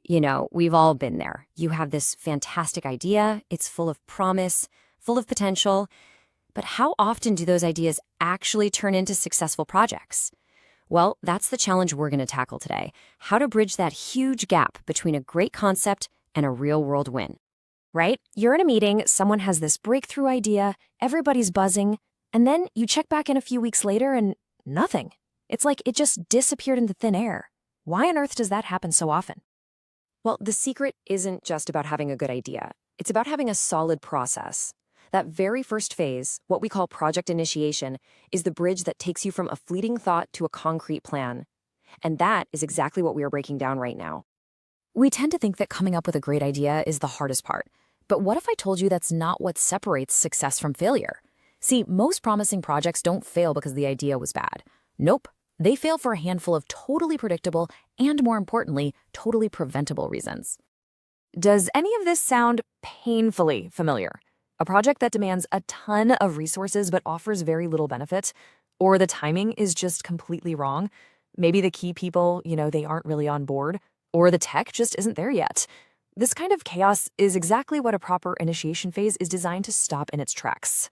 We've all been there. You have this fantastic idea, it's full of promise, full of potential, but how often do those ideas actually turn into successful projects? Well, that's the challenge we're going to tackle today. How to bridge that huge gap between a great concept and a real-world win. Right? You're in a meeting, someone has this breakthrough idea, everybody's buzzing, and then you check back in a few weeks later and nothing. It's like it just disappeared into thin air. Why on earth does that happen so often? Well, the secret isn't just about having a good idea. It's about having a solid process. That very first phase, what we call project initiation, is the bridge that takes you from a fleeting thought to a concrete plan. And that is exactly what we are breaking down right now. We tend to think that coming up with a great idea is the hardest part. But what if I told you that's not what separates success from failure? See, most promising projects don't fail because the idea was bad. Nope. They fail for a handful of totally predictable and, more importantly, totally preventable reasons. Does any of this sound painfully familiar? A project that demands a ton of resources but offers very little benefit? Or the timing is just completely wrong? Maybe the key people, they aren't really on board? Or the tech just isn't there yet? This kind of chaos is exactly what a proper initiation phase is designed to stop in its tracks.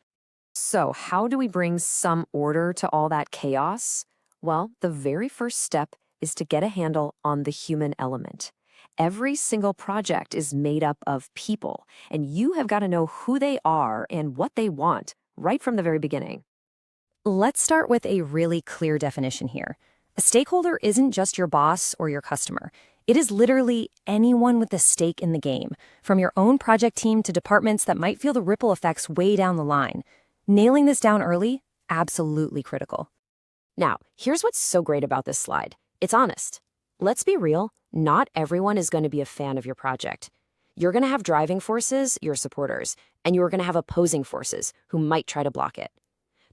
So, how do we bring some order to all that chaos? Well, the very first step is to get a handle on the human element. Every single project is made up of people, and you have got to know who they are and what they want right from the very beginning. Let's start with a really clear definition here. A stakeholder isn't just your boss or your customer. It is literally anyone with a stake in the game, from your own project team to departments that might feel the ripple effects way down the line. Nailing this down early, absolutely critical. Now, here's what's so great about this slide. It's honest. Let's be real, not everyone is going to be a fan of your project. You're going to have driving forces, your supporters, and you're going to have opposing forces who might try to block it.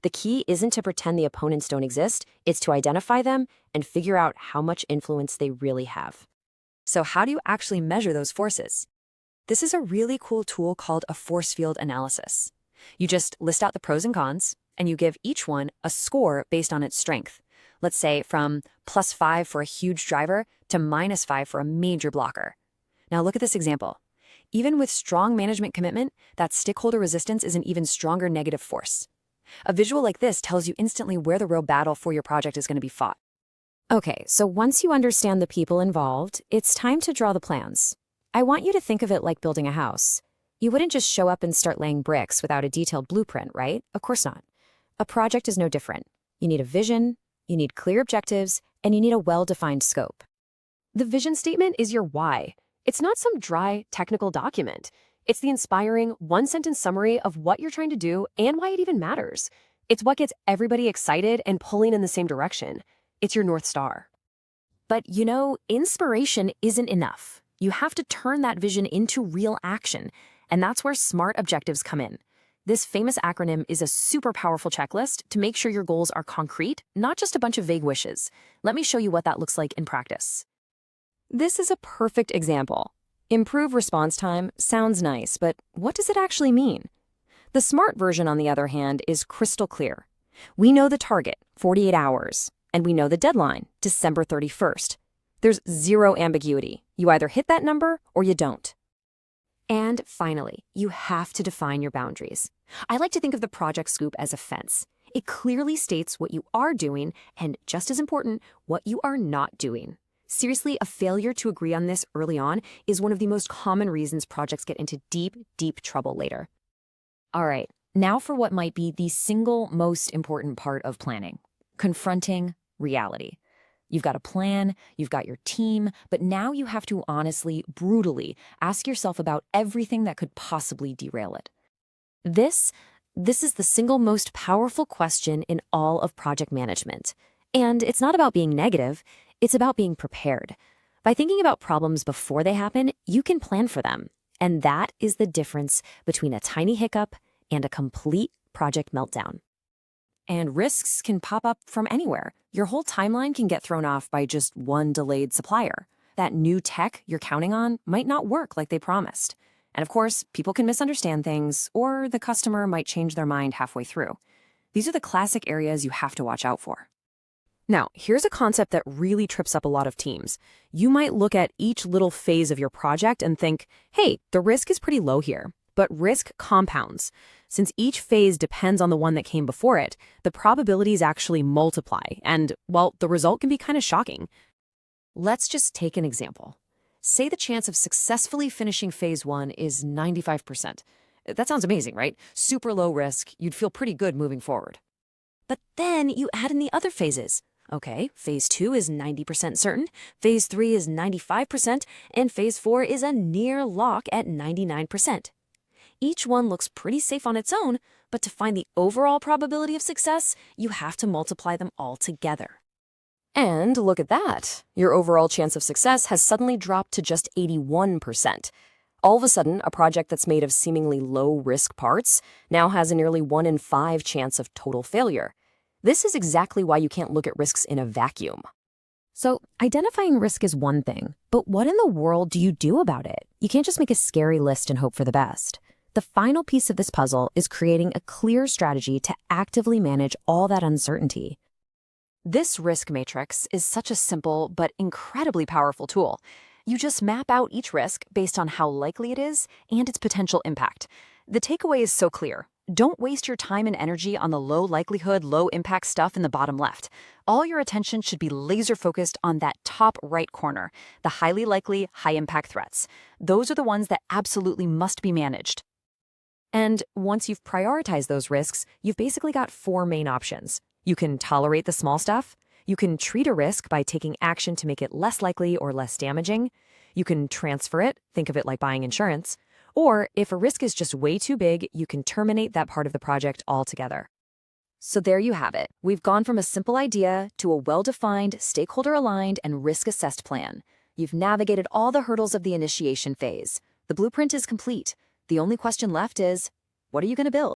The key isn't to pretend the opponents don't exist, it's to identify them and figure out how much influence they really have. So how do you actually measure those forces? This is a really cool tool called a force field analysis. You just list out the pros and cons, and you give each one a score based on its strength. Let's say from +5 for a huge driver to -5 for a major blocker. Now look at this example. Even with strong management commitment, that stakeholder resistance is an even stronger negative force. A visual like this tells you instantly where the real battle for your project is going to be fought. Okay, so once you understand the people involved, it's time to draw the plans. I want you to think of it like building a house. You wouldn't just show up and start laying bricks without a detailed blueprint, right? Of course not. A project is no different. You need a vision, you need clear objectives, and you need a well-defined scope. The vision statement is your why. It's not some dry, technical document. It's the inspiring, one-sentence summary of what you're trying to do and why it even matters. It's what gets everybody excited and pulling in the same direction. It's your North Star. But inspiration isn't enough. You have to turn that vision into real action, and that's where SMART objectives come in. This famous acronym is a super powerful checklist to make sure your goals are concrete, not just a bunch of vague wishes. Let me show you what that looks like in practice. This is a perfect example. Improve response time sounds nice, but what does it actually mean? The SMART version, on the other hand, is crystal clear. We know the target, 48 hours, and we know the deadline, December 31st. There's zero ambiguity. You either hit that number or you don't. And finally, you have to define your boundaries. I like to think of the project scope as a fence. It clearly states what you are doing and, just as important, what you are not doing. Seriously, a failure to agree on this early on is one of the most common reasons projects get into deep, deep trouble later. All right, now for what might be the single most important part of planning: confronting reality. You've got a plan, you've got your team, but now you have to honestly, brutally ask yourself about everything that could possibly derail it. This is the single most powerful question in all of project management. And it's not about being negative, it's about being prepared. By thinking about problems before they happen, you can plan for them. And that is the difference between a tiny hiccup and a complete project meltdown. And risks can pop up from anywhere. Your whole timeline can get thrown off by just one delayed supplier. That new tech you're counting on might not work like they promised. And of course, people can misunderstand things, or the customer might change their mind halfway through. These are the classic areas you have to watch out for. Now, here's a concept that really trips up a lot of teams. You might look at each little phase of your project and think, hey, the risk is pretty low here. But risk compounds. Since each phase depends on the one that came before it, the probabilities actually multiply, and, well, the result can be kind of shocking. Let's just take an example. Say the chance of successfully finishing phase 1 is 95%. That sounds amazing, right? Super low risk. You'd feel pretty good moving forward. But then you add in the other phases. Okay, phase 2 is 90% certain, phase 3 is 95%, and phase 4 is a near lock at 99%. Each one looks pretty safe on its own, but to find the overall probability of success, you have to multiply them all together. And look at that. Your overall chance of success has suddenly dropped to just 81%. All of a sudden, a project that's made of seemingly low-risk parts now has a nearly 1 in 5 chance of total failure. This is exactly why you can't look at risks in a vacuum. So, identifying risk is one thing, but what in the world do you do about it? You can't just make a scary list and hope for the best. The final piece of this puzzle is creating a clear strategy to actively manage all that uncertainty. This risk matrix is such a simple but incredibly powerful tool. You just map out each risk based on how likely it is and its potential impact. The takeaway is so clear. Don't waste your time and energy on the low likelihood, low impact stuff in the bottom left. All your attention should be laser focused on that top right corner, the highly likely, high impact threats. Those are the ones that absolutely must be managed. And once you've prioritized those risks, you've basically got 4 main options. You can tolerate the small stuff. You can treat a risk by taking action to make it less likely or less damaging. You can transfer it, think of it like buying insurance. Or if a risk is just way too big, you can terminate that part of the project altogether. So there you have it. We've gone from a simple idea to a well-defined, stakeholder-aligned, and risk-assessed plan. You've navigated all the hurdles of the initiation phase. The blueprint is complete. The only question left is, what are you going to build?